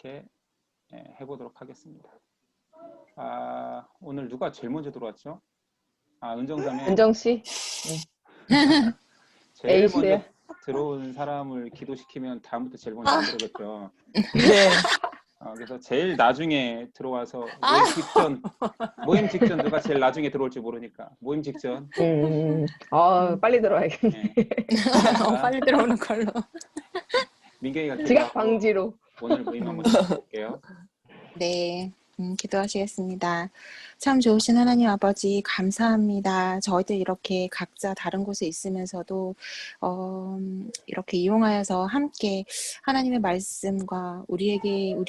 이렇게 해보도록 하겠습니다. 오늘 누가 제일 먼저 들어왔죠? 은정자매. 은정씨? 제일 먼저 들어온 사람을 기도시키면 다음부터 제일 먼저 안 들어오겠죠. 네. 그래서 제일 나중에 들어와서 모임 직전 누가 제일 나중에 들어올지 모르니까 모임 직전. 빨리 들어와야겠네. 빨리 들어오는 걸로. 민경이가 지각 방지로 오늘 모임 한번 시작해볼게요. 네. 기도하시겠습니다. 참 좋으신 하나님 아버지 감사합니다. 저희들 이렇게 각자 다른 곳에 있으면서도 이렇게 이용하여서 함께 하나님의 말씀과 우리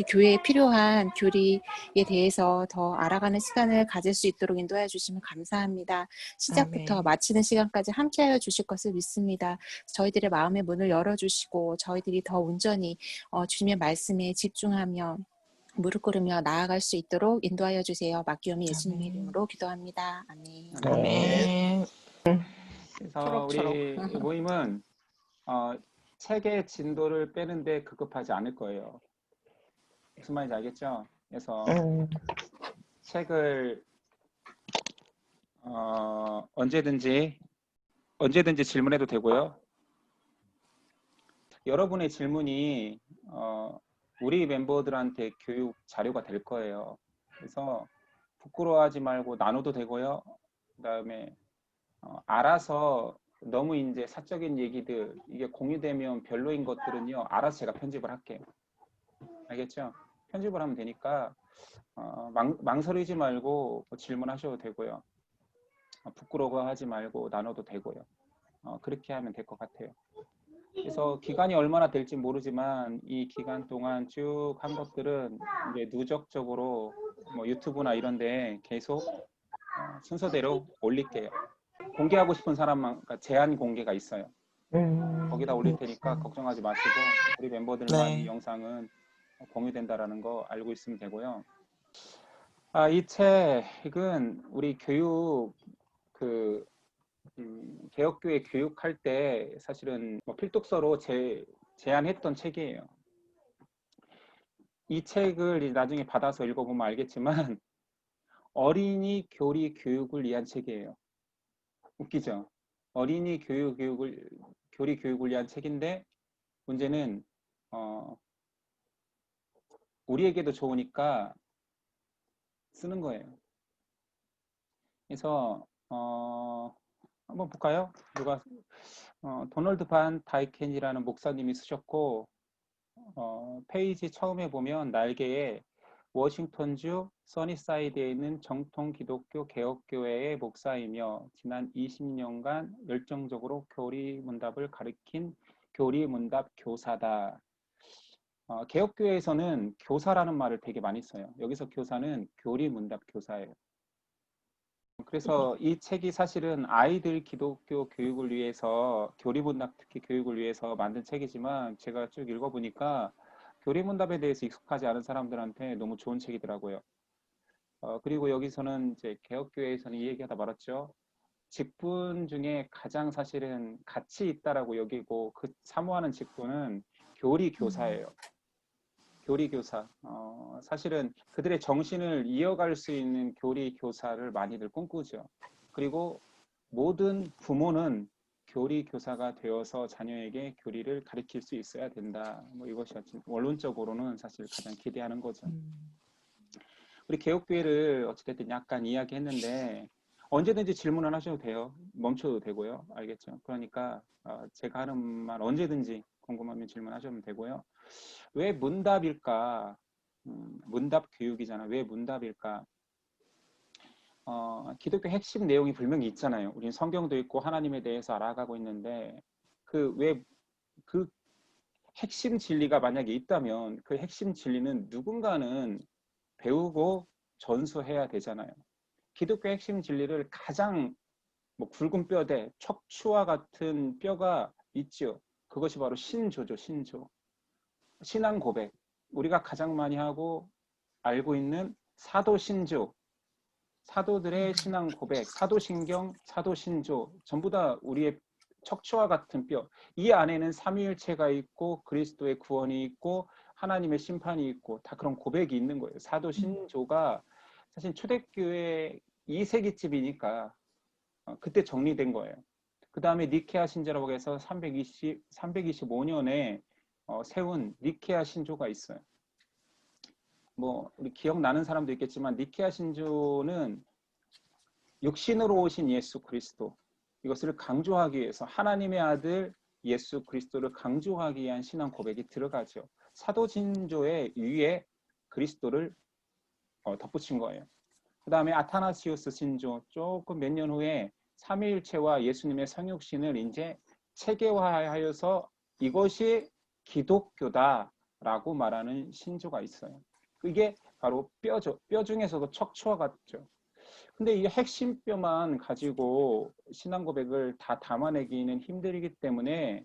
교회에 필요한 교리에 대해서 더 알아가는 시간을 가질 수 있도록 인도하여 주시면 감사합니다. 시작부터 아멘. 마치는 시간까지 함께하여 주실 것을 믿습니다. 저희들의 마음의 문을 열어주시고 저희들이 더 온전히 주님의 말씀에 집중하며 무릎 꿇으며 나아갈 수 있도록 인도하여 주세요. 맡기오미 예수님의 이름으로 기도합니다. 아멘. 아멘. 그래서 우리 모임은 책의 진도를 빼는데 급급하지 않을 거예요. 무슨 말인지 알겠죠? 그래서 책을 언제든지 질문해도 되고요. 여러분의 질문이 우리 멤버들한테 교육 자료가 될 거예요. 그래서 부끄러워하지 말고 나눠도 되고요. 그다음에 알아서 너무 이제 사적인 얘기들 이게 공유되면 별로인 것들은요. 알아서 제가 편집을 할게요. 알겠죠? 편집을 하면 되니까 망설이지 말고 질문하셔도 되고요. 부끄러워하지 말고 나눠도 되고요. 그렇게 하면 될 것 같아요. 그래서 기간이 얼마나 될지 모르지만 이 기간 동안 쭉 한 것들은 이제 누적적으로 뭐 유튜브나 이런 데 계속 순서대로 올릴게요. 공개하고 싶은 사람만, 그러니까 제한 공개가 있어요. 거기다 올릴 테니까 걱정하지 마시고 우리 멤버들만 이 영상은 공유된다라는 거 알고 있으면 되고요. 이 책은 우리 교육 개혁교회 교육할 때 사실은 필독서로 제안했던 책이에요. 이 책을 나중에 받아서 읽어보면 알겠지만 어린이 교리 교육을 위한 책이에요. 웃기죠? 어린이 교리 교육을 위한 책인데 문제는 우리에게도 좋으니까 쓰는 거예요. 그래서 한번 볼까요? 누가 도널드 반 다이켄이라는 목사님이 쓰셨고 페이지 처음에 보면 날개에 워싱턴주 써니사이드에 있는 정통 기독교 개혁교회의 목사이며 지난 20년간 열정적으로 교리문답을 가르친 교리문답 교사다. 개혁교회에서는 교사라는 말을 되게 많이 써요. 여기서 교사는 교리문답 교사예요. 그래서 이 책이 사실은 아이들 기독교 교육을 위해서 교리문답 특히 교육을 위해서 만든 책이지만 제가 쭉 읽어보니까 교리문답에 대해서 익숙하지 않은 사람들한테 너무 좋은 책이더라고요. 그리고 여기서는 이제 개혁교회에서는 이 얘기하다 말았죠. 직분 중에 가장 사실은 가치 있다라고 여기고 그 사모하는 직분은 교리교사예요. 교리교사. 사실은 그들의 정신을 이어갈 수 있는 교리교사를 많이들 꿈꾸죠. 그리고 모든 부모는 교리교사가 되어서 자녀에게 교리를 가르칠 수 있어야 된다. 뭐 이것이 원론적으로는 사실 가장 기대하는 거죠. 우리 개혁교회를 어찌됐든 약간 이야기했는데 언제든지 질문을 하셔도 돼요. 멈춰도 되고요. 알겠죠? 그러니까 제가 하는 말 언제든지 궁금하면 질문하셔도 되고요. 왜 문답일까? 문답 교육이잖아. 왜 문답일까? 기독교 핵심 내용이 분명히 있잖아요. 우리는 성경도 있고 하나님에 대해서 알아가고 있는데 그 핵심 진리가 만약에 있다면 그 핵심 진리는 누군가는 배우고 전수해야 되잖아요. 기독교 핵심 진리를 가장 굵은 뼈대, 척추와 같은 뼈가 있죠. 그것이 바로 신조죠. 신조. 신앙 고백. 우리가 가장 많이 하고 알고 있는 사도신조. 사도들의 신앙 고백, 사도신경, 사도신조 전부 다 우리의 척추와 같은 뼈. 이 안에는 삼위일체가 있고 그리스도의 구원이 있고 하나님의 심판이 있고 다 그런 고백이 있는 거예요. 사도 신조가 사실 초대교회 2세기쯤이니까 그때 정리된 거예요. 그 다음에 니케아 신조라고 해서 325년에 세운 니케아 신조가 있어요. 뭐 우리 기억나는 사람도 있겠지만 니케아 신조는 육신으로 오신 예수 그리스도, 이것을 강조하기 위해서 하나님의 아들 예수 그리스도를 강조하기 위한 신앙 고백이 들어가죠. 사도 신조의 위에 그리스도를 덧붙인 거예요. 그 다음에 아타나시우스 신조, 조금 몇 년 후에 삼위일체와 예수님의 성육신을 이제 체계화하여서 이것이 기독교다라고 말하는 신조가 있어요. 이게 바로 뼈죠. 뼈 중에서도 척추와 같죠. 근데 이 핵심 뼈만 가지고 신앙 고백을 다 담아내기는 힘들기 때문에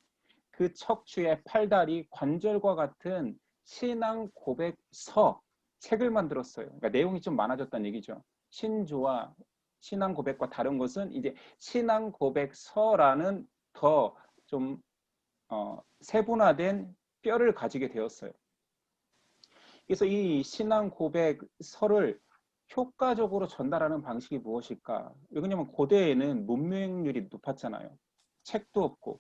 그 척추의 팔다리, 관절과 같은 신앙 고백서 책을 만들었어요. 그러니까 내용이 좀 많아졌다는 얘기죠. 신조와 신앙 고백과 다른 것은 이제 신앙 고백서라는 더 좀 세분화된 뼈를 가지게 되었어요. 그래서 이 신앙 고백서를 효과적으로 전달하는 방식이 무엇일까? 왜냐하면 고대에는 문맹률이 높았잖아요. 책도 없고.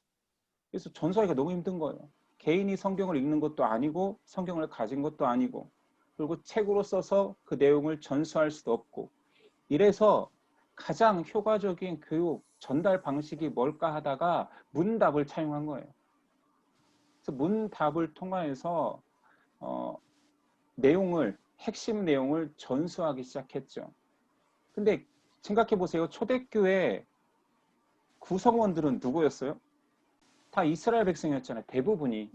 그래서 전수하기가 너무 힘든 거예요. 개인이 성경을 읽는 것도 아니고 성경을 가진 것도 아니고 그리고 책으로 써서 그 내용을 전수할 수도 없고 이래서 가장 효과적인 교육 전달 방식이 뭘까 하다가 문답을 차용한 거예요. 그래서 문답을 통하여서 핵심 내용을 전수하기 시작했죠. 근데 생각해 보세요. 초대교회 구성원들은 누구였어요? 다 이스라엘 백성이었잖아요. 대부분이.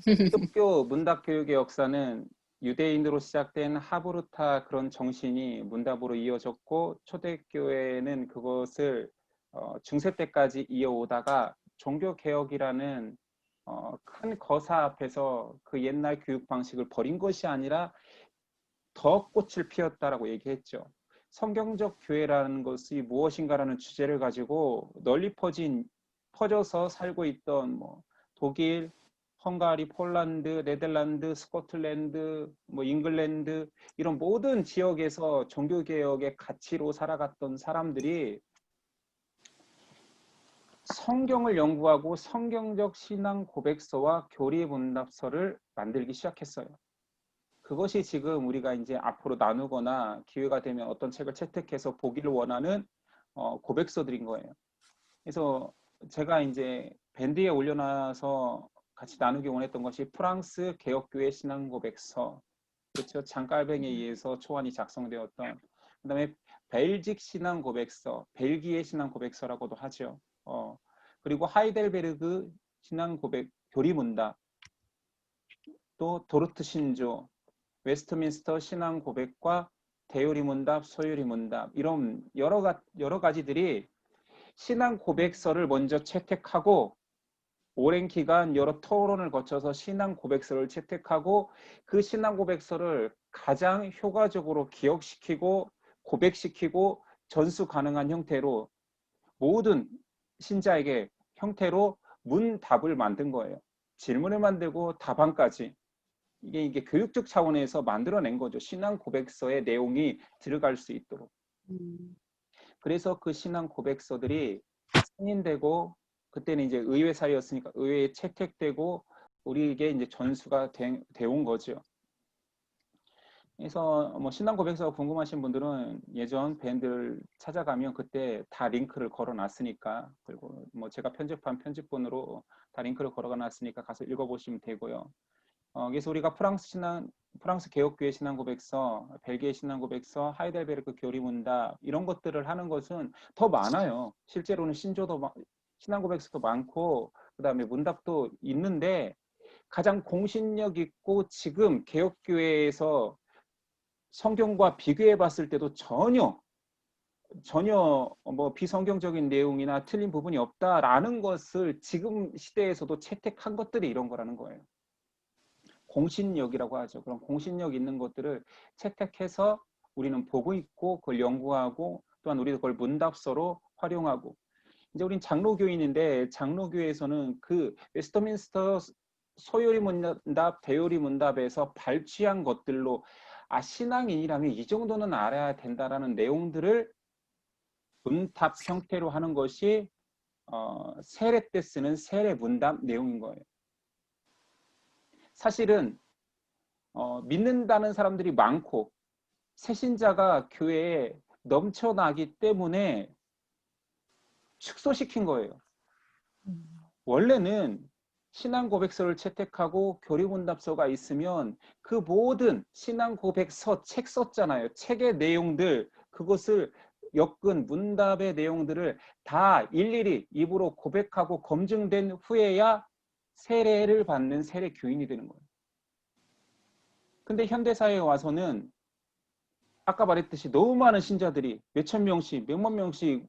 기독교 문답교육의 역사는 유대인으로 시작된 하브루타 그런 정신이 문답으로 이어졌고 초대교회는 그것을 중세 때까지 이어오다가 종교개혁이라는 큰 거사 앞에서 그 옛날 교육 방식을 버린 것이 아니라 더 꽃을 피웠다라고 얘기했죠. 성경적 교회라는 것이 무엇인가라는 주제를 가지고 널리 퍼져서 살고 있던 뭐 독일, 헝가리, 폴란드, 네덜란드, 스코틀랜드, 뭐 잉글랜드 이런 모든 지역에서 종교개혁의 가치로 살아갔던 사람들이 성경을 연구하고 성경적 신앙 고백서와 교리 문답서를 만들기 시작했어요. 그것이 지금 우리가 이제 앞으로 나누거나 기회가 되면 어떤 책을 채택해서 보기를 원하는 고백서들인 거예요. 그래서 제가 이제 밴드에 올려놔서 같이 나누기 원했던 것이 프랑스 개혁교회 신앙 고백서, 그렇죠? 장깔뱅이에 의해서 초안이 작성되었던, 그다음에 벨직 신앙 고백서, 벨기에 신앙 고백서라고도 하죠. 그리고 하이델베르그 신앙 고백 교리 문답, 또 도르트 신조, 웨스트민스터 신앙 고백과 대요리 문답, 소요리 문답 이런 여러 가지들이 신앙 고백서를 먼저 채택하고 오랜 기간 여러 토론을 거쳐서 신앙 고백서를 채택하고 그 신앙 고백서를 가장 효과적으로 기억시키고 고백시키고 전수 가능한 형태로 모든 신자에게 형태로 문답을 만든 거예요. 질문을 만들고 답안까지. 이게 교육적 차원에서 만들어낸 거죠. 신앙 고백서의 내용이 들어갈 수 있도록. 그래서 그 신앙 고백서들이 승인되고 그때는 이제 의회 사회였으니까 의회에 채택되고 우리에게 이제 전수가 되온 거죠. 그래서 뭐 신앙 고백서가 궁금하신 분들은 예전 밴드를 찾아가면 그때 다 링크를 걸어놨으니까 그리고 뭐 제가 편집한 편집본으로 다 링크를 걸어놨으니까 가서 읽어보시면 되고요. 그래서 우리가 프랑스 개혁교회 신앙고백서, 벨기에 신앙고백서, 하이델베르크 교리문답 이런 것들을 하는 것은 더 많아요. 실제로는 신앙고백서도 많고 그다음에 문답도 있는데 가장 공신력 있고 지금 개혁교회에서 성경과 비교해 봤을 때도 전혀 뭐 비성경적인 내용이나 틀린 부분이 없다라는 것을 지금 시대에서도 채택한 것들이 이런 거라는 거예요. 공신력이라고 하죠. 그런 공신력 있는 것들을 채택해서 우리는 보고 있고 그걸 연구하고 또한 우리도 그걸 문답서로 활용하고 이제 우린 장로교인인데 장로교회에서는 그 웨스트민스터 소요리 문답, 대요리 문답에서 발췌한 것들로 신앙인이라면 이 정도는 알아야 된다라는 내용들을 문답 형태로 하는 것이 세례 때 쓰는 세례 문답 내용인 거예요. 사실은 믿는다는 사람들이 많고 새신자가 교회에 넘쳐나기 때문에 축소시킨 거예요. 원래는 신앙 고백서를 채택하고 교리문답서가 있으면 그 모든 신앙 고백서 책 썼잖아요. 책의 내용들, 그것을 엮은 문답의 내용들을 다 일일이 입으로 고백하고 검증된 후에야 세례를 받는 세례 교인이 되는 거예요. 근데 현대사회에 와서는 아까 말했듯이 너무 많은 신자들이 몇천 명씩, 몇만 명씩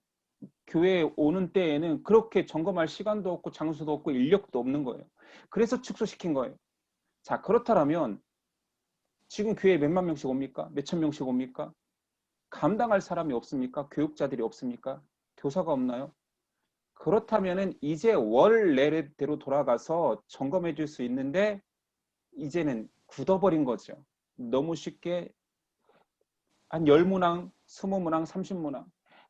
교회에 오는 때에는 그렇게 점검할 시간도 없고 장소도 없고 인력도 없는 거예요. 그래서 축소시킨 거예요. 자, 그렇다면 지금 교회에 몇만 명씩 옵니까? 몇천 명씩 옵니까? 감당할 사람이 없습니까? 교육자들이 없습니까? 교사가 없나요? 그렇다면 이제 원래대로 돌아가서 점검해 줄 수 있는데 이제는 굳어버린 거죠. 너무 쉽게 한 10문항, 20문항, 30문항.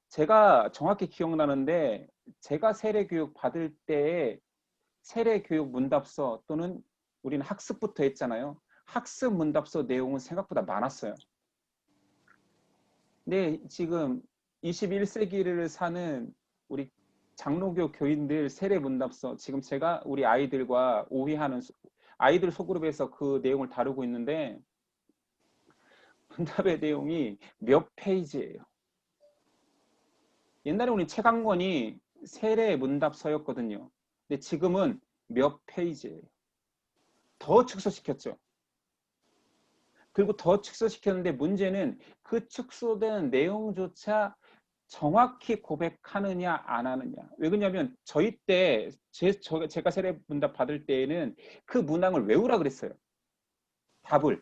제가 정확히 기억나는데 제가 세례교육 받을 때에 세례교육 문답서 또는 우리는 학습부터 했잖아요. 학습 문답서 내용은 생각보다 많았어요. 근데 지금 21세기를 사는 우리 장로교 교인들 세례 문답서, 지금 제가 우리 아이들과 오해하는 아이들 소그룹에서 그 내용을 다루고 있는데 문답의 내용이 몇 페이지예요. 옛날에 우리 책 한 권이 세례 문답서였거든요. 근데 지금은 몇 페이지예요. 더 축소시켰죠. 그리고 더 축소시켰는데 문제는 그 축소된 내용조차 정확히 고백하느냐 안 하느냐. 왜 그러냐면 저희 때 제가 세례 문답 받을 때에는 그 문항을 외우라 그랬어요. 답을.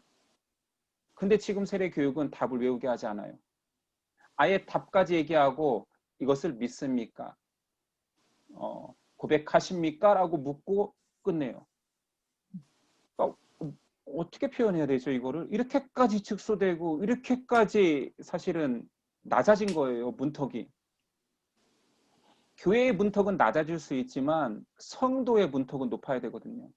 근데 지금 세례 교육은 답을 외우게 하지 않아요. 아예 답까지 얘기하고 이것을 믿습니까? 고백하십니까? 라고 묻고 끝내요. 그러니까 어떻게 표현해야 되죠, 이거를? 이렇게까지 축소되고 이렇게까지 사실은 낮아진 거예요, 문턱이. 교회의 문턱은 낮아질 수 있지만 성도의 문턱은 높아야 되거든요.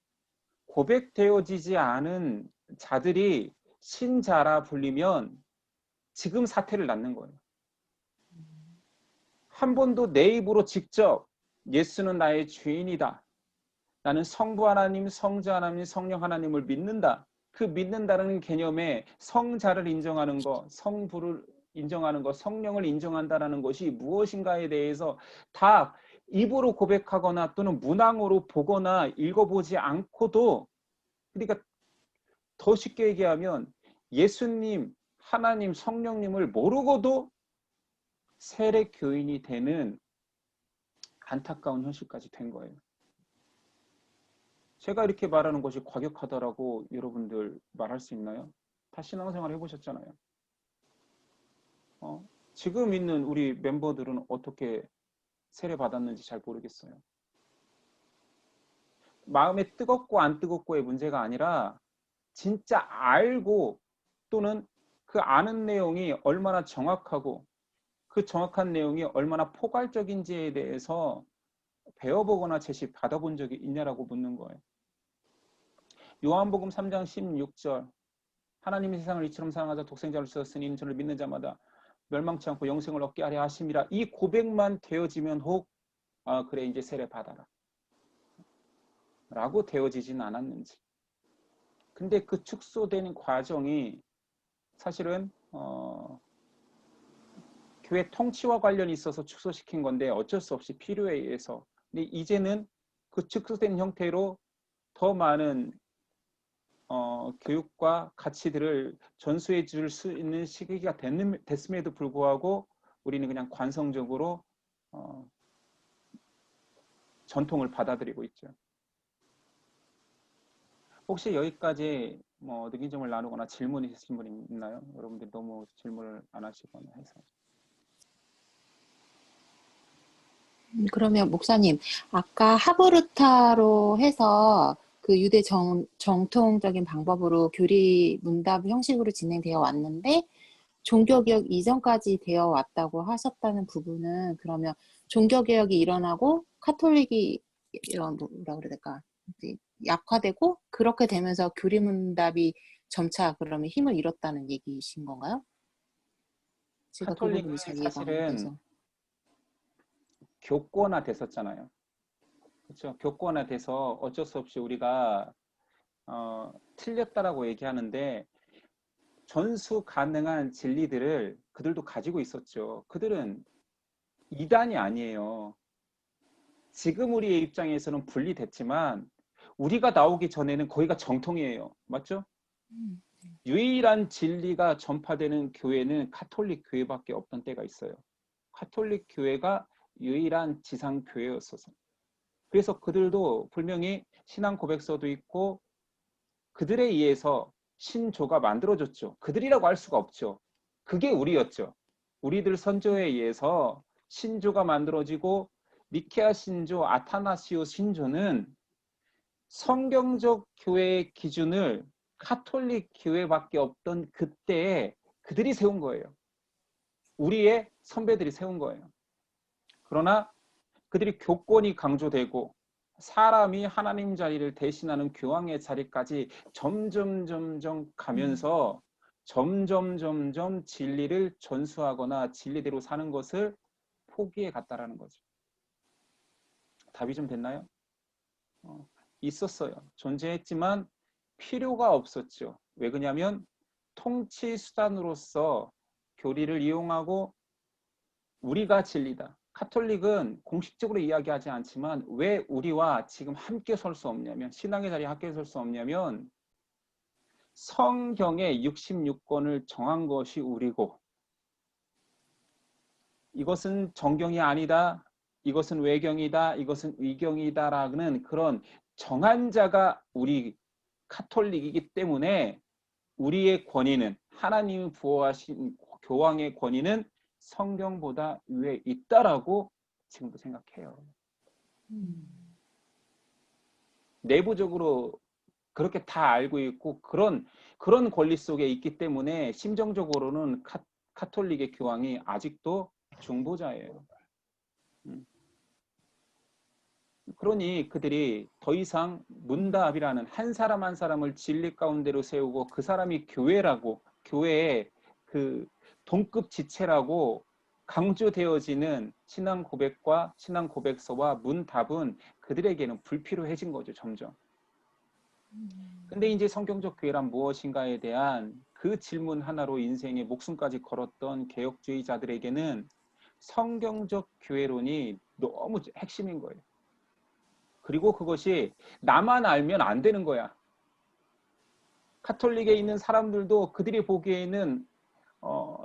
고백되어지지 않은 자들이 신자라 불리면 지금 사태를 낳는 거예요. 한 번도 내 입으로 직접 예수는 나의 주인이다. 나는 성부 하나님, 성자 하나님, 성령 하나님을 믿는다. 그 믿는다는 개념에 성자를 인정하는 것, 성부를 인정하는 것, 성령을 인정한다는 것이 무엇인가에 대해서 다 입으로 고백하거나 또는 문항으로 보거나 읽어보지 않고도, 그러니까 더 쉽게 얘기하면 예수님, 하나님, 성령님을 모르고도 세례 교인이 되는 안타까운 현실까지 된 거예요. 제가 이렇게 말하는 것이 과격하다라고 여러분들 말할 수 있나요? 다 신앙생활 해보셨잖아요. 지금 있는 우리 멤버들은 어떻게 세례 받았는지 잘 모르겠어요. 마음에 뜨겁고 안 뜨겁고의 문제가 아니라 진짜 알고 또는 그 아는 내용이 얼마나 정확하고 그 정확한 내용이 얼마나 포괄적인지에 대해서 배워보거나 제시 받아본 적이 있냐라고 묻는 거예요. 요한복음 3장 16절 하나님이 세상을 이처럼 사랑하사 독생자를 주셨으니 이는 저를 믿는 자마다 멸망치 않고 영생을 얻게 하려 하심이라. 이 고백만 되어지면 혹 그래 이제 세례 받아라 라고 되어지진 않았는지. 근데 그 축소되는 과정이 사실은 교회 통치와 관련이 있어서 축소시킨 건데 어쩔 수 없이 필요에 의해서. 근데 이제는 그 축소된 형태로 더 많은 교육과 가치들을 전수해 줄 수 있는 시기가 됐음에도 불구하고 우리는 그냥 관성적으로 전통을 받아들이고 있죠. 혹시 여기까지 뭐 느낀 점을 나누거나 질문 있으신 분 있나요? 여러분들 너무 질문을 안 하시거나 해서. 그러면 목사님, 아까 하브르타로 해서 그 유대 정통적인 방법으로 교리 문답 형식으로 진행되어 왔는데 종교개혁 이전까지 되어 왔다고 하셨다는 부분은 그러면 종교개혁이 일어나고 카톨릭이 이런 뭐라 그래야 될까 이제 약화되고 그렇게 되면서 교리문답이 점차 그러면 힘을 잃었다는 얘기이신 건가요? 제가 그 부분이 잘 카톨릭은 이해가 안 사실은 돼서. 교권화 됐었잖아요. 그렇죠? 교권화 돼서 어쩔 수 없이 우리가 틀렸다라고 얘기하는데 전수 가능한 진리들을 그들도 가지고 있었죠. 그들은 이단이 아니에요. 지금 우리의 입장에서는 분리됐지만 우리가 나오기 전에는 거기가 정통이에요. 맞죠? 음. 유일한 진리가 전파되는 교회는 카톨릭 교회밖에 없던 때가 있어요. 카톨릭 교회가 유일한 지상 교회였어서. 그래서 그들도 분명히 신앙 고백서도 있고 그들에 의해서 신조가 만들어졌죠. 그들이라고 할 수가 없죠. 그게 우리였죠. 우리들 선조에 의해서 신조가 만들어지고 니케아 신조, 아타나시오 신조는 성경적 교회의 기준을 카톨릭 교회밖에 없던 그때에 그들이 세운 거예요. 우리의 선배들이 세운 거예요. 그러나 그들이 교권이 강조되고 사람이 하나님 자리를 대신하는 교황의 자리까지 점점 가면서 점점 진리를 전수하거나 진리대로 사는 것을 포기해 갔다라는 거죠. 답이 좀 됐나요? 있었어요. 존재했지만 필요가 없었죠. 왜 그러냐면 통치 수단으로서 교리를 이용하고 우리가 진리다. 카톨릭은 공식적으로 이야기하지 않지만 왜 우리와 지금 함께 설 수 없냐면 신앙의 자리에 함께 설 수 없냐면 성경의 66권을 정한 것이 우리고 이것은 정경이 아니다. 이것은 외경이다. 이것은 위경이다라는 그런 정한 자가 우리 카톨릭이기 때문에 우리의 권위는 하나님이 부어하신 교황의 권위는 성경보다 위에 있다라고 지금도 생각해요. 내부적으로 그렇게 다 알고 있고 그런 권리 속에 있기 때문에 심정적으로는 카톨릭의 교황이 아직도 중보자예요. 그러니 그들이 더 이상 문답이라는 한 사람 한 사람을 진리 가운데로 세우고 그 사람이 교회라고 교회의 그 동급 지체라고 강조되어지는 신앙 고백과 신앙 고백서와 문답은 그들에게는 불필요해진 거죠, 점점. 근데 이제 성경적 교회란 무엇인가에 대한 그 질문 하나로 인생의 목숨까지 걸었던 개혁주의자들에게는 성경적 교회론이 너무 핵심인 거예요. 그리고 그것이 나만 알면 안 되는 거야. 카톨릭에 있는 사람들도 그들이 보기에는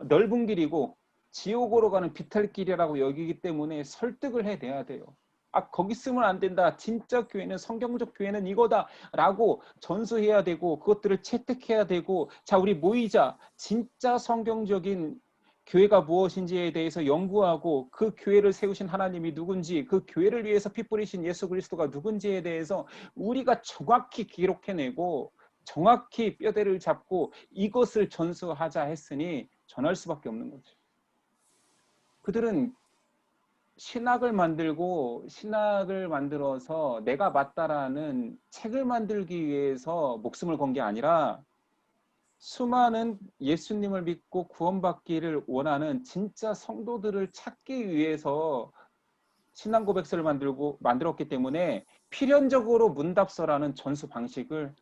넓은 길이고 지옥으로 가는 비탈길이라고 여기기 때문에 설득을 해내야 돼요. 아, 거기 쓰면 안 된다. 진짜 교회는 성경적 교회는 이거다 라고 전수해야 되고 그것들을 채택해야 되고 자 우리 모이자. 진짜 성경적인 교회가 무엇인지에 대해서 연구하고 그 교회를 세우신 하나님이 누군지 그 교회를 위해서 피 뿌리신 예수 그리스도가 누군지에 대해서 우리가 정확히 기록해내고 정확히 뼈대를 잡고 이것을 전수하자 했으니 전할 수밖에 없는 거죠. 그들은 신학을 만들어서 내가 맞다라는 책을 만들기 위해서 목숨을 건 게 아니라 수많은 예수님을 믿고 구원받기를 원하는 진짜 성도들을 찾기 위해서 신앙 고백서를 만들었기 때문에 필연적으로 문답서라는 전수 방식을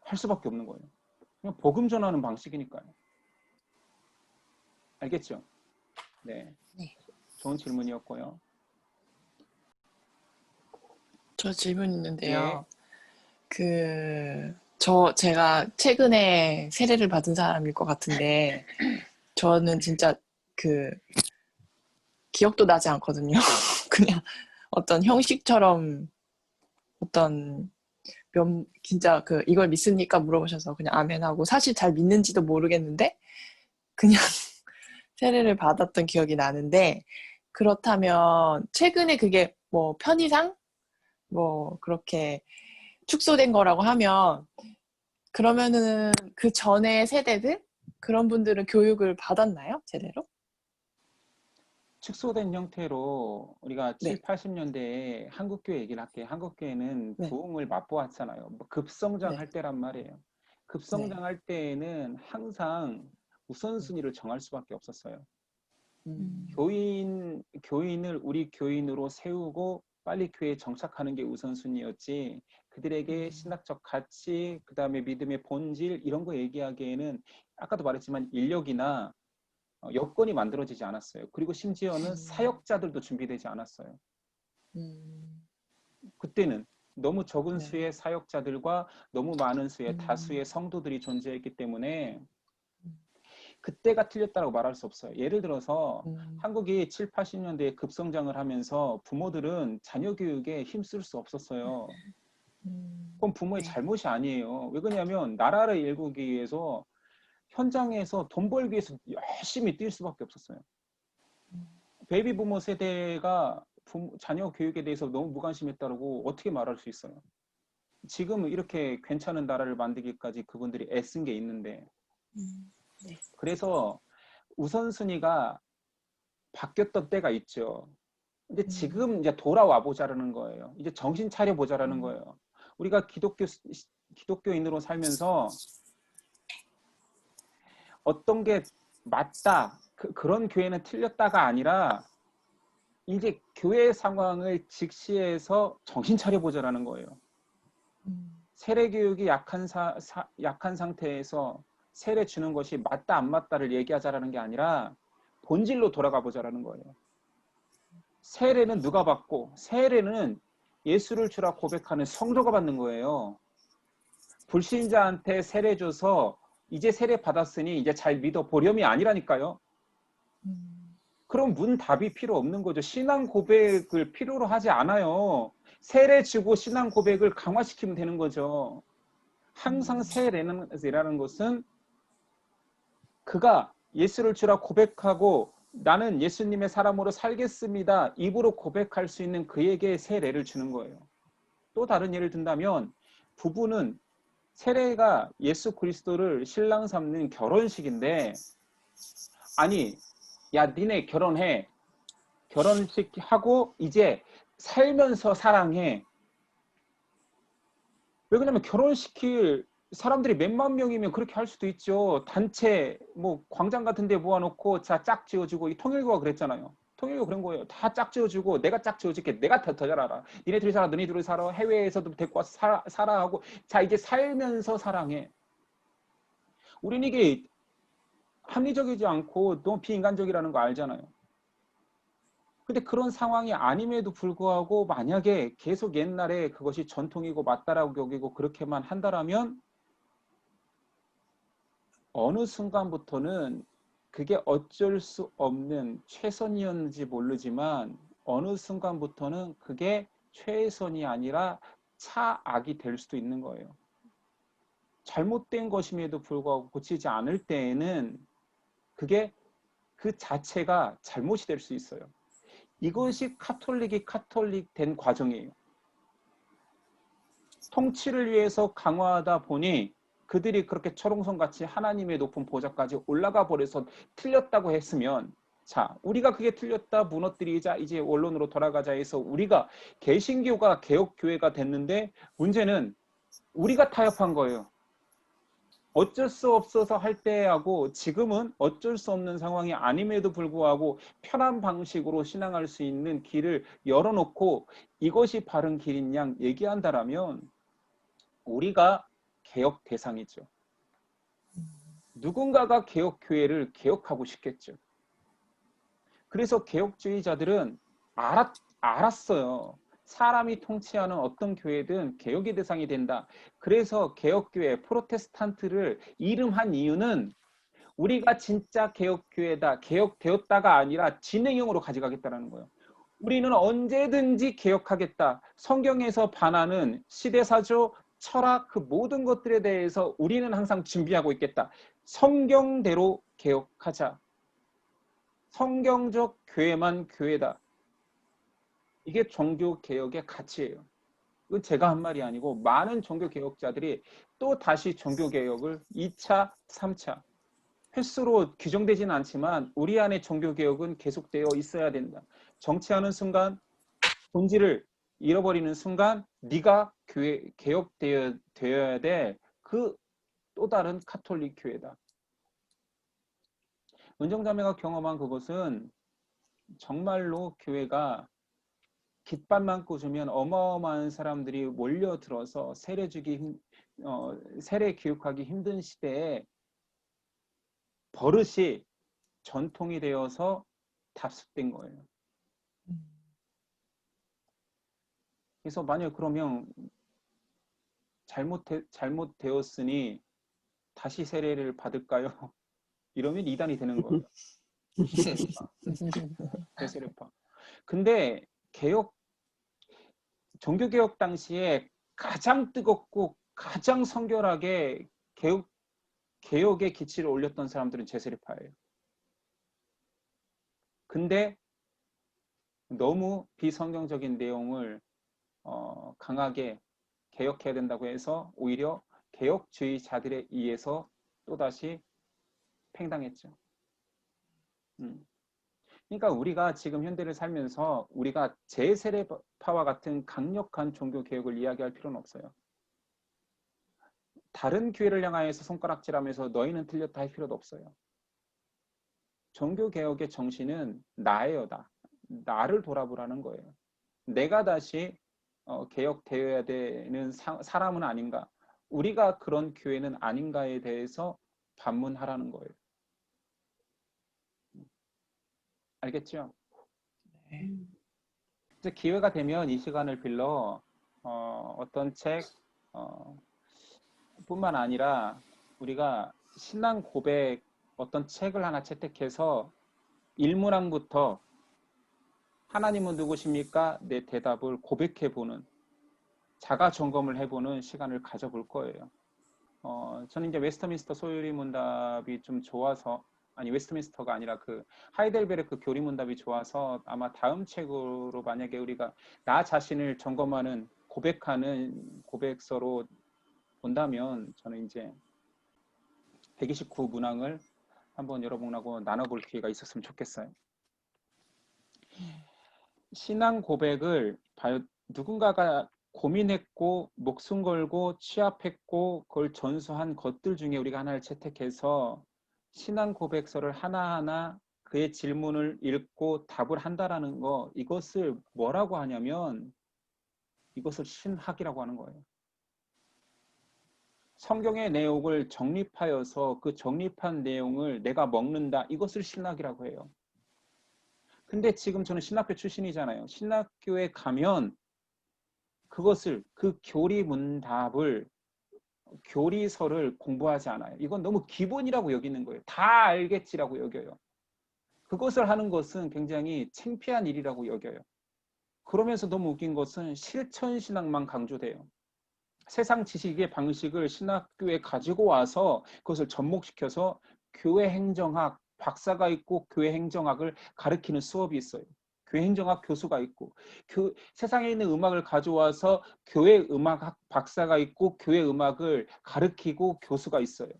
할 수밖에 없는 거예요. 그냥 복음 전하는 방식이니까요. 알겠죠? 네. 좋은 질문이었고요. 저 질문 예. 있는데요. 제가 최근에 세례를 받은 사람일 것 같은데, 저는 진짜 기억도 나지 않거든요. 그냥 어떤 형식처럼 진짜 이걸 믿습니까? 물어보셔서 그냥 아멘하고, 사실 잘 믿는지도 모르겠는데, 그냥 세례를 받았던 기억이 나는데, 그렇다면 최근에 그게 뭐 편의상? 뭐 그렇게 축소된 거라고 하면 그러면은 그 전에 세대들 그런 분들은 교육을 받았나요? 제대로? 축소된 형태로 우리가 네. 7, 80년대에 한국교회 얘기를 할게요. 한국교회는 네. 부흥을 맛보았잖아요. 뭐 네. 급성장할 때란 말이에요. 네. 급성장할 때에는 항상 우선순위를 정할 수밖에 없었어요. 교인을 우리 교인으로 세우고 빨리 교회에 정착하는 게 우선순위였지, 그들에게 신학적 가치, 그 다음에 믿음의 본질 이런 거 얘기하기에는 아까도 말했지만 인력이나 여건이 만들어지지 않았어요. 그리고 심지어는 사역자들도 준비되지 않았어요. 그때는 너무 적은 네. 수의 사역자들과 너무 많은 수의 다수의 성도들이 존재했기 때문에 그때가 틀렸다고 말할 수 없어요. 예를 들어서 한국이 7, 80년대에 급성장을 하면서 부모들은 자녀 교육에 힘쓸 수 없었어요. 그건 부모의 네. 잘못이 아니에요. 왜 그러냐면 나라를 일구기 위해서 현장에서 돈 벌기 위해서 열심히 뛸 수밖에 없었어요. 베이비 부모 세대가 자녀 교육에 대해서 너무 무관심했다고 어떻게 말할 수 있어요? 지금은 이렇게 괜찮은 나라를 만들기까지 그분들이 애쓴 게 있는데, 네. 그래서 우선순위가 바뀌었던 때가 있죠. 근데 지금 이제 돌아와 보자라는 거예요. 이제 정신 차려 보자라는 거예요. 우리가 기독교인으로 살면서 어떤 게 맞다, 그런 교회는 틀렸다가 아니라 이제 교회 상황을 직시해서 정신 차려 보자라는 거예요. 세례 교육이 약한 상태에서 세례 주는 것이 맞다 안 맞다를 얘기하자라는 게 아니라 본질로 돌아가 보자라는 거예요. 세례는 누가 받고, 세례는 예수를 주라 고백하는 성도가 받는 거예요. 불신자한테 세례 줘서 이제 세례 받았으니 이제 잘 믿어 보렴이 아니라니까요. 그럼 문답이 필요 없는 거죠. 신앙 고백을 필요로 하지 않아요. 세례 주고 신앙 고백을 강화시키면 되는 거죠. 항상 세례라는 것은 그가 예수를 주라 고백하고 나는 예수님의 사람으로 살겠습니다, 입으로 고백할 수 있는 그에게 세례를 주는 거예요. 또 다른 예를 든다면 부부는 세례가 예수 그리스도를 신랑 삼는 결혼식인데, 아니 야 니네 결혼해, 결혼식 하고 이제 살면서 사랑해. 왜 그러냐면 결혼시킬 사람들이 몇만 명이면 그렇게 할 수도 있죠. 단체 뭐 광장 같은 데 모아놓고 자 짝 지어주고, 이 통일교가 그랬잖아요. 통일교 그런 거예요. 다 짝 지어주고 내가 짝 지어줄게, 내가 더 잘 알아, 니네들이 살아, 너희들이 살아, 해외에서도 데리고 와서 살아 하고, 자 이제 살면서 사랑해. 우린 이게 합리적이지 않고 너무 비인간적이라는 거 알잖아요. 근데 그런 상황이 아님에도 불구하고 만약에 계속 옛날에 그것이 전통이고 맞다라고 여기고 그렇게만 한다라면 어느 순간부터는 그게 어쩔 수 없는 최선이었는지 모르지만 어느 순간부터는 그게 최선이 아니라 차악이 될 수도 있는 거예요. 잘못된 것임에도 불구하고 고치지 않을 때에는 그게 그 자체가 잘못이 될 수 있어요. 이것이 카톨릭이 카톨릭 된 과정이에요. 통치를 위해서 강화하다 보니 그들이 그렇게 철옹성같이 하나님의 높은 보좌까지 올라가 버려서 틀렸다고 했으면, 자 우리가 그게 틀렸다 무너뜨리자 이제 원론으로 돌아가자 해서 우리가 개신교가 개혁교회가 됐는데, 문제는 우리가 타협한 거예요. 어쩔 수 없어서 할 때하고 지금은 어쩔 수 없는 상황이 아님에도 불구하고 편한 방식으로 신앙할 수 있는 길을 열어놓고 이것이 바른 길인 양 얘기한다라면 우리가 개혁 대상이죠. 누군가가 개혁교회를 개혁하고 싶겠죠. 그래서 개혁주의자들은 알았어요. 사람이 통치하는 어떤 교회든 개혁의 대상이 된다. 그래서 개혁교회, 프로테스탄트를 이름한 이유는 우리가 진짜 개혁교회다, 개혁되었다가 아니라 진행형으로 가져가겠다는 거예요. 우리는 언제든지 개혁하겠다. 성경에서 반하는 시대사조, 철학, 그 모든 것들에 대해서 우리는 항상 준비하고 있겠다. 성경대로 개혁하자. 성경적 교회만 교회다. 이게 종교개혁의 가치예요. 그건 제가 한 말이 아니고 많은 종교개혁자들이 또 다시 종교개혁을 2차, 3차 횟수로 규정되지는 않지만 우리 안에 종교개혁은 계속되어 있어야 된다. 정치하는 순간 본질을 잃어버리는 순간 네가 교회 개혁되어야 될 그 또 다른 카톨릭 교회다. 은정자매가 경험한 그것은 정말로 교회가 깃발만 꽂으면 어마어마한 사람들이 몰려들어서 세례 교육하기 힘든 시대에 버릇이 전통이 되어서 답습된 거예요. 그래서 만약 그러면 잘못되었으니 다시 세례를 받을까요? 이러면 이단이 되는 거예요. 대세례파. 근데 종교개혁 당시에 가장 뜨겁고 가장 성결하게 개혁의 기치를 올렸던 사람들은 제세례파예요. 근데 너무 비성경적인 내용을 강하게 개혁해야 된다고 해서 오히려 개혁주의자들에 의해서 또다시 팽당했죠. 그러니까 우리가 지금 현대를 살면서 우리가 제세례파와 같은 강력한 종교개혁을 이야기할 필요는 없어요. 다른 교회를 향하여서 손가락질하면서 너희는 틀렸다 할 필요도 없어요. 종교개혁의 정신은 나예요. 나를 돌아보라는 거예요. 내가 다시 개혁되어야 되는 사람은 아닌가, 우리가 그런 교회는 아닌가에 대해서 반문하라는 거예요. 알겠죠? 네. 이제 기회가 되면 이 시간을 빌러 어떤 책 뿐만 아니라 우리가 신앙 고백 어떤 책을 하나 채택해서 일문항부터 하나님은 누구십니까? 내 대답을 고백해보는, 자가 점검을 해보는 시간을 가져볼 거예요. 저는 이제 웨스터민스터 소유리 문답이 좀 좋아서, 아니 웨스트민스터가 아니라 그 하이델베르크 교리 문답이 좋아서 아마 다음 책으로 만약에 우리가 나 자신을 점검하는 고백하는 고백서로 본다면 저는 이제 129 문항을 한번 여러분하고 나눠볼 기회가 있었으면 좋겠어요. 신앙 고백을 누군가가 고민했고 목숨 걸고 취합했고 그걸 전수한 것들 중에 우리가 하나를 채택해서 신앙 고백서를 하나하나 그의 질문을 읽고 답을 한다라는 거, 이것을 뭐라고 하냐면 이것을 신학이라고 하는 거예요. 성경의 내용을 정립하여서 그 정립한 내용을 내가 먹는다, 이것을 신학이라고 해요. 근데 지금 저는 신학교 출신이잖아요. 신학교에 가면 그것을, 그 교리 문답을, 교리서를 공부하지 않아요. 이건 너무 기본이라고 여기는 거예요. 다 알겠지라고 여겨요. 그것을 하는 것은 굉장히 창피한 일이라고 여겨요. 그러면서 너무 웃긴 것은 실천신학만 강조돼요. 세상 지식의 방식을 신학교에 가지고 와서 그것을 접목시켜서 교회 행정학 박사가 있고 교회 행정학을 가르치는 수업이 있어요. 교회 행정학 교수가 있고, 세상에 있는 음악을 가져와서 교회 음악학 박사가 있고 교회 음악을 가르치고 교수가 있어요.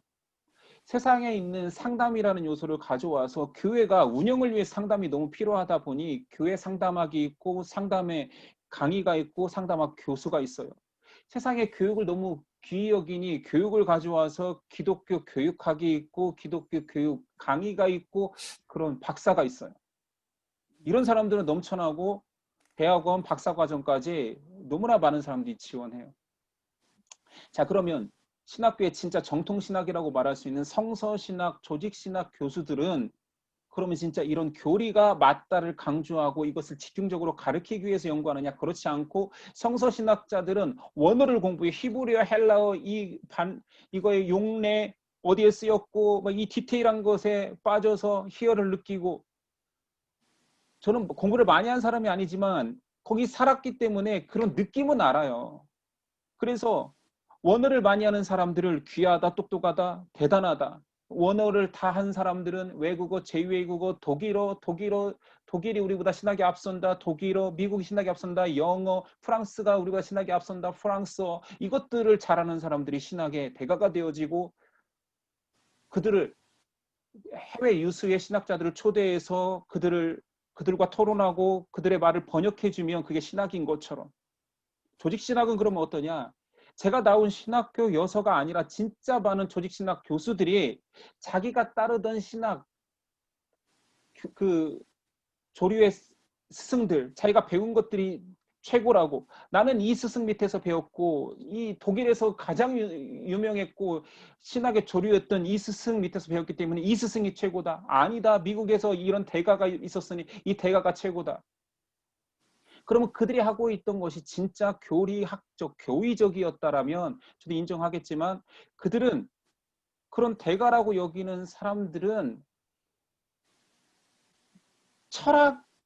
세상에 있는 상담이라는 요소를 가져와서 교회가 운영을 위해 상담이 너무 필요하다 보니 교회 상담학이 있고 상담의 강의가 있고 상담학 교수가 있어요. 세상에 교육을 너무 귀히 여기니 교육을 가져와서 기독교 교육학이 있고 기독교 교육 강의가 있고 그런 박사가 있어요. 이런 사람들은 넘쳐나고 대학원 박사과정까지 너무나 많은 사람들이 지원해요. 자, 그러면 신학교의 진짜 정통신학이라고 말할 수 있는 성서신학, 조직신학 교수들은 그러면 진짜 이런 교리가 맞다를 강조하고 이것을 집중적으로 가르치기 위해서 연구하느냐? 그렇지 않고 성서신학자들은 원어를 공부해, 히브리어, 헬라어, 이거의 용례 어디에 쓰였고 이 디테일한 것에 빠져서 희열을 느끼고, 저는 공부를 많이 한 사람이 아니지만 거기 살았기 때문에 그런 느낌은 알아요. 그래서 원어를 많이 하는 사람들을 귀하다, 똑똑하다, 대단하다, 원어를 다 한 사람들은 외국어, 제2외국어, 독일이 우리보다 신학이 앞선다. 독일어, 미국이 신학이 앞선다. 영어, 프랑스가 우리보다 신학이 앞선다. 프랑스어. 이것들을 잘하는 사람들이 신학의 대가가 되어지고 그들을 해외 유수의 신학자들을 초대해서 그들과 토론하고 그들의 말을 번역해주면 그게 신학인 것처럼. 조직신학은 그러면 어떠냐? 제가 나온 신학교 여서가 아니라 진짜 많은 조직신학 교수들이 자기가 따르던 신학 그 조류의 스승들, 자기가 배운 것들이 최고라고. 나는 이 스승 밑에서 배웠고 이 독일에서 가장 유명했고 신학의 조류였던 이 스승 밑에서 배웠기 때문에 이 스승이 최고다. 아니다. 미국에서 이런 대가가 있었으니 이 대가가 최고다. 그러면 그들이 하고 있던 것이 진짜 교리학적, 교의적이었다라면 저도 인정하겠지만 그들은 그런 대가라고 여기는 사람들은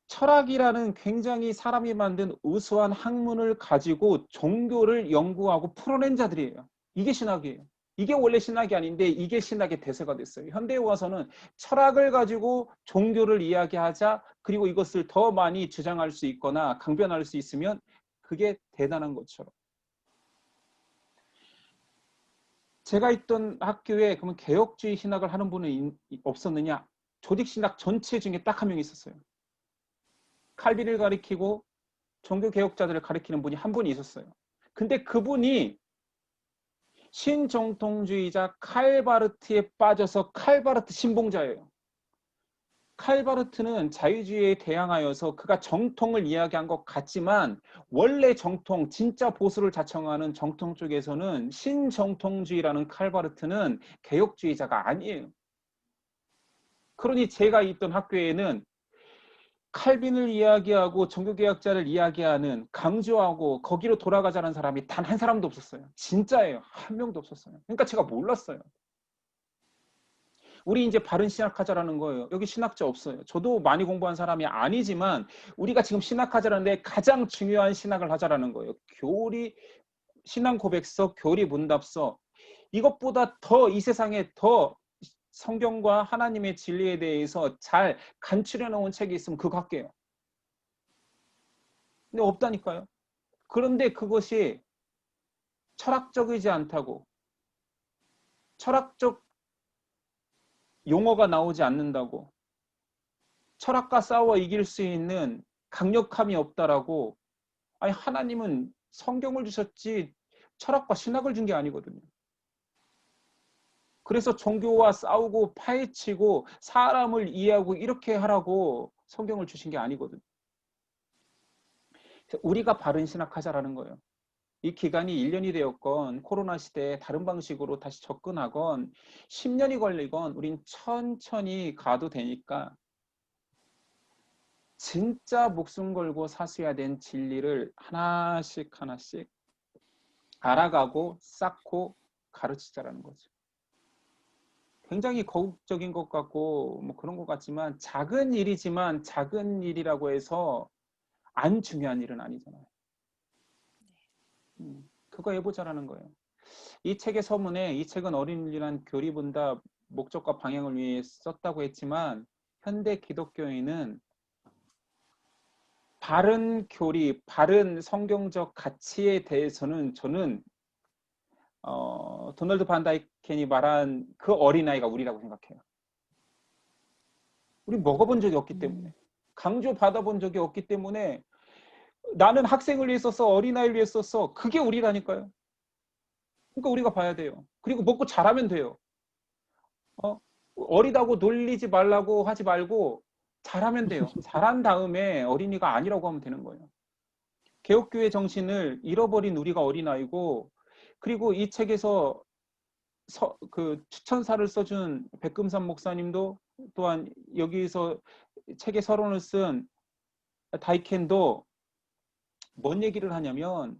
철학이라는 굉장히 사람이 만든 우수한 학문을 가지고 종교를 연구하고 풀어낸 자들이에요. 이게 신학이에요. 이게 원래 신학이 아닌데 이게 신학의 대세가 됐어요. 현대에 와서는 철학을 가지고 종교를 이야기하자, 그리고 이것을 더 많이 주장할 수 있거나 강변할 수 있으면 그게 대단한 것처럼. 제가 있던 학교에 그러면 개혁주의 신학을 하는 분은 없었느냐? 조직신학 전체 중에 딱 한 명 있었어요. 칼빈을 가리키고 종교개혁자들을 가리키는 분이 한 분이 있었어요. 근데 그분이 신정통주의자 칼바르트에 빠져서 칼바르트 신봉자예요. 칼바르트는 자유주의에 대항하여서 그가 정통을 이야기한 것 같지만 원래 정통, 진짜 보수를 자청하는 정통 쪽에서는 신정통주의라는 칼바르트는 개혁주의자가 아니에요. 그러니 제가 있던 학교에는 칼빈을 이야기하고 종교개혁자를 이야기하는, 강조하고 거기로 돌아가자는 사람이 단 한 사람도 없었어요. 진짜예요. 한 명도 없었어요. 그러니까 제가 몰랐어요. 우리 이제 바른 신학하자라는 거예요. 여기 신학자 없어요. 저도 많이 공부한 사람이 아니지만 우리가 지금 신학하자라는데 가장 중요한 신학을 하자라는 거예요. 교리, 신앙 고백서, 교리 문답서. 이것보다 더 이 세상에 더 성경과 하나님의 진리에 대해서 잘 간추려 놓은 책이 있으면 그거 할게요. 근데 없다니까요. 그런데 그것이 철학적이지 않다고, 철학적 용어가 나오지 않는다고, 철학과 싸워 이길 수 있는 강력함이 없다라고. 아니, 하나님은 성경을 주셨지 철학과 신학을 준 게 아니거든요. 그래서 종교와 싸우고 파헤치고 사람을 이해하고 이렇게 하라고 성경을 주신 게 아니거든요. 우리가 바른 신학하자라는 거예요. 이 기간이 1년이 되었건 코로나 시대에 다른 방식으로 다시 접근하건 10년이 걸리건 우린 천천히 가도 되니까 진짜 목숨 걸고 사수해야 된 진리를 하나씩 하나씩 알아가고 쌓고 가르치자라는 거죠. 굉장히 거국적인 것 같고 뭐 그런 것 같지만 작은 일이지만 작은 일이라고 해서 안 중요한 일은 아니잖아요. 그거 해보자라는 거예요. 이 책의 서문에 이 책은 어린이란 교리분답 목적과 방향을 위해 썼다고 했지만 현대 기독교인은 바른 교리, 바른 성경적 가치에 대해서는 저는 도널드 반 다이켄이 말한 그 어린아이가 우리라고 생각해요. 우리 먹어본 적이 없기 때문에, 강조 받아본 적이 없기 때문에 나는 학생을 위해 썼어, 어린아이를 위해 썼어. 그게 우리라니까요. 그러니까 우리가 봐야 돼요. 그리고 먹고 잘하면 돼요. 어리다고 놀리지 말라고 하지 말고 잘하면 돼요. 잘한 다음에 어린이가 아니라고 하면 되는 거예요. 개혁교회 정신을 잃어버린 우리가 어린아이고, 그리고 이 책에서 그 추천사를 써준 백금산 목사님도 또한 여기서 책의 서론을 쓴 다이켄도 뭔 얘기를 하냐면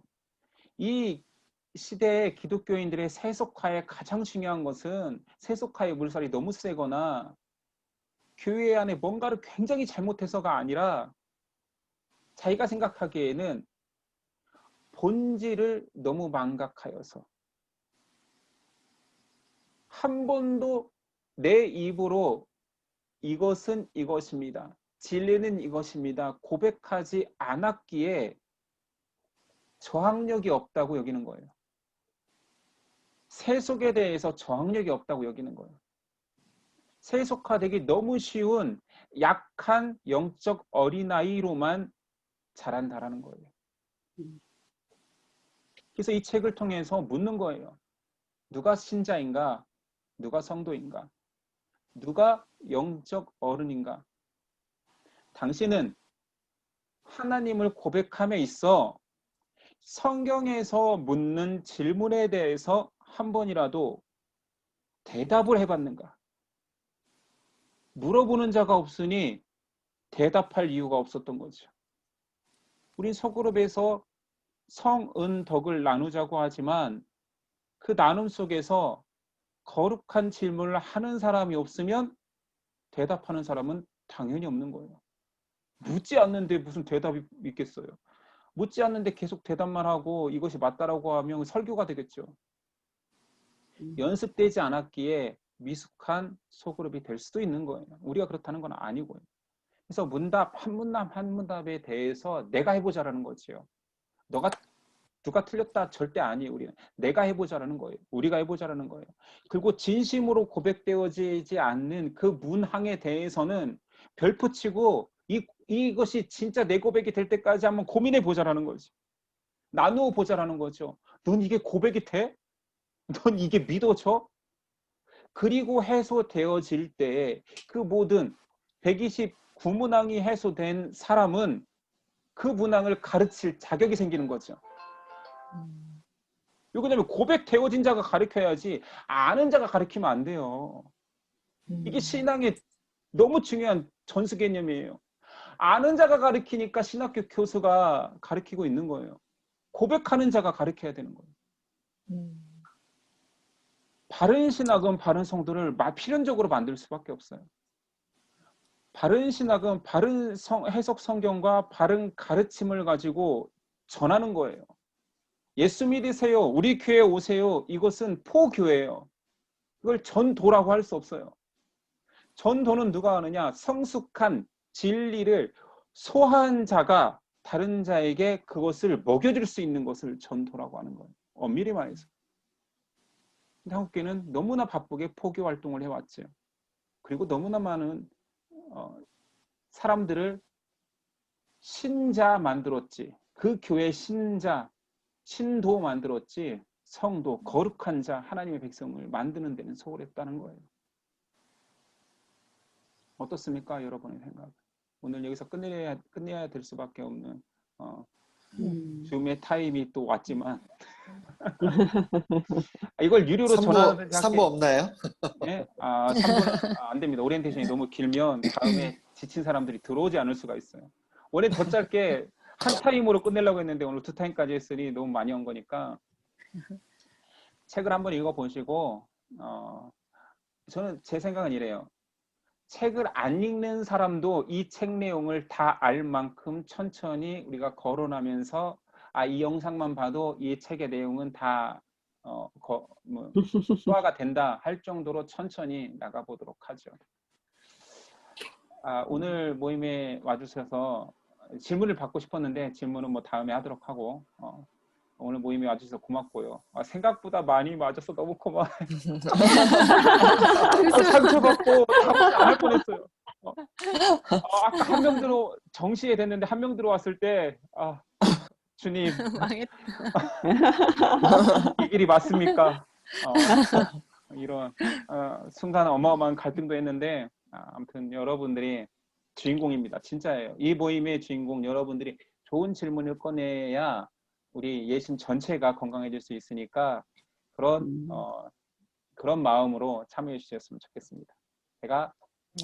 이 시대의 기독교인들의 세속화에 가장 중요한 것은 세속화의 물살이 너무 세거나 교회 안에 뭔가를 굉장히 잘못해서가 아니라 자기가 생각하기에는 본질을 너무 망각하여서 한 번도 내 입으로 이것은 이것입니다. 진리는 이것입니다. 고백하지 않았기에 저항력이 없다고 여기는 거예요. 세속에 대해서 저항력이 없다고 여기는 거예요. 세속화되기 너무 쉬운 약한 영적 어린아이로만 자란다라는 거예요. 그래서 이 책을 통해서 묻는 거예요. 누가 신자인가? 누가 성도인가? 누가 영적 어른인가? 당신은 하나님을 고백함에 있어 성경에서 묻는 질문에 대해서 한 번이라도 대답을 해봤는가? 물어보는 자가 없으니 대답할 이유가 없었던 거죠. 우린 소그룹에서 성은 덕을 나누자고 하지만 그 나눔 속에서 거룩한 질문을 하는 사람이 없으면 대답하는 사람은 당연히 없는 거예요. 묻지 않는데 무슨 대답이 있겠어요. 묻지 않는데 계속 대답만 하고 이것이 맞다라고 하면 설교가 되겠죠. 연습되지 않았기에 미숙한 소그룹이 될 수도 있는 거예요. 우리가 그렇다는 건 아니고요. 그래서 문답 한 문답 한 문답에 대해서 내가 해보자라는 거지요. 누가 틀렸다 절대 아니에요. 우리는 내가 해보자라는 거예요. 우리가 해보자라는 거예요. 그리고 진심으로 고백되어지지 않는 그 문항에 대해서는 별표 치고 이것이 진짜 내 고백이 될 때까지 한번 고민해 보자라는 거지. 나누어 보자라는 거죠. 넌 이게 고백이 돼? 넌 이게 믿어져? 그리고 해소되어질 때 그 모든 129문항이 해소된 사람은 그 문항을 가르칠 자격이 생기는 거죠. 왜냐면 고백되어진 자가 가르쳐야지 아는 자가 가르치면 안 돼요. 이게 신앙의 너무 중요한 전수 개념이에요. 아는 자가 가르치니까 신학교 교수가 가르치고 있는 거예요. 고백하는 자가 가르쳐야 되는 거예요. 바른 신학은 바른 성도를 필연적으로 만들 수밖에 없어요. 바른 신학은 바른 해석 성경과 바른 가르침을 가지고 전하는 거예요. 예수 믿으세요. 우리 교회 오세요. 이것은 포교예요. 이걸 전도라고 할 수 없어요. 전도는 누가 하느냐? 성숙한 진리를 소화한 자가 다른 자에게 그것을 먹여줄 수 있는 것을 전도라고 하는 거예요. 엄밀히 말해서. 근데 한국교회는 너무나 바쁘게 포교 활동을 해왔죠. 그리고 너무나 많은 사람들을 신자 만들었지. 그 교회 신자, 신도 만들었지. 성도, 거룩한 자, 하나님의 백성을 만드는 데는 소홀했다는 거예요. 어떻습니까? 여러분의 생각. 오늘 여기서 끝내야 될 수밖에 없는 줌의 타임이 또 왔지만 이걸 유료로 전하는 3부 없나요? 예? 3부는 안 됩니다. 오리엔테이션이 너무 길면 다음에 지친 사람들이 들어오지 않을 수가 있어요. 원래 더 짧게 한 타임으로 끝내려고 했는데 오늘 2타임까지 했으니 너무 많이 한 거니까 책을 한번 읽어보시고 저는 제 생각은 이래요. 책을 안 읽는 사람도 이 책 내용을 다 알 만큼 천천히 우리가 거론하면서 이 영상만 봐도 이 책의 내용은 다 소화가 된다 할 정도로 천천히 나가보도록 하죠. 오늘 모임에 와주셔서 질문을 받고 싶었는데 질문은 뭐 다음에 하도록 하고 오늘 모임에 와주셔서 고맙고요. 생각보다 많이 맞아서 너무 고마워요. 상처받고 답을 안 할 뻔했어요. 아까 한 명 정시에 됐는데 한 명 들어왔을 때 주님 이 길이 맞습니까? 이런 순간 어마어마한 갈등도 했는데 아무튼 여러분들이 주인공입니다. 진짜예요. 이 모임의 주인공 여러분들이 좋은 질문을 꺼내야 우리 예심 전체가 건강해질 수 있으니까 그런 마음으로 참여해 주셨으면 좋겠습니다. 제가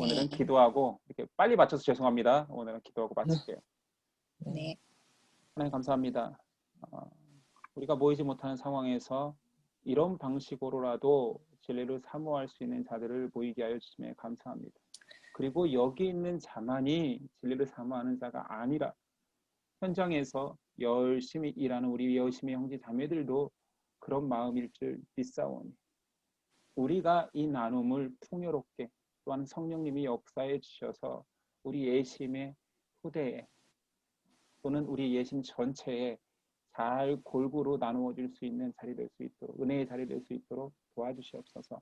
오늘은 기도하고 이렇게 빨리 맞춰서 죄송합니다. 오늘은 기도하고 마칠게요. 네. 하나님 감사합니다. 우리가 모이지 못하는 상황에서 이런 방식으로라도 진리를 사모할 수 있는 자들을 모이게 하여 주심에 감사합니다. 그리고 여기 있는 자만이 진리를 사모하는 자가 아니라 현장에서 열심히 일하는 우리 열심히 형제 자매들도 그런 마음일 줄 믿사오니 우리가 이 나눔을 풍요롭게 또한 성령님이 역사해 주셔서 우리 예심의 후대에 또는 우리 예심 전체에 잘 골고루 나누어 줄 수 있는 자리 될 수 있도록 은혜의 자리 될 수 있도록 도와주시옵소서.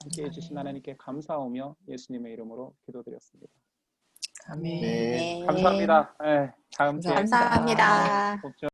함께해 주신 하나님께 감사하며 예수님의 이름으로 기도드렸습니다. 아멘. 네. 감사합니다. 네, 다음 주에 감사합니다. 감사합니다. 꼭 좀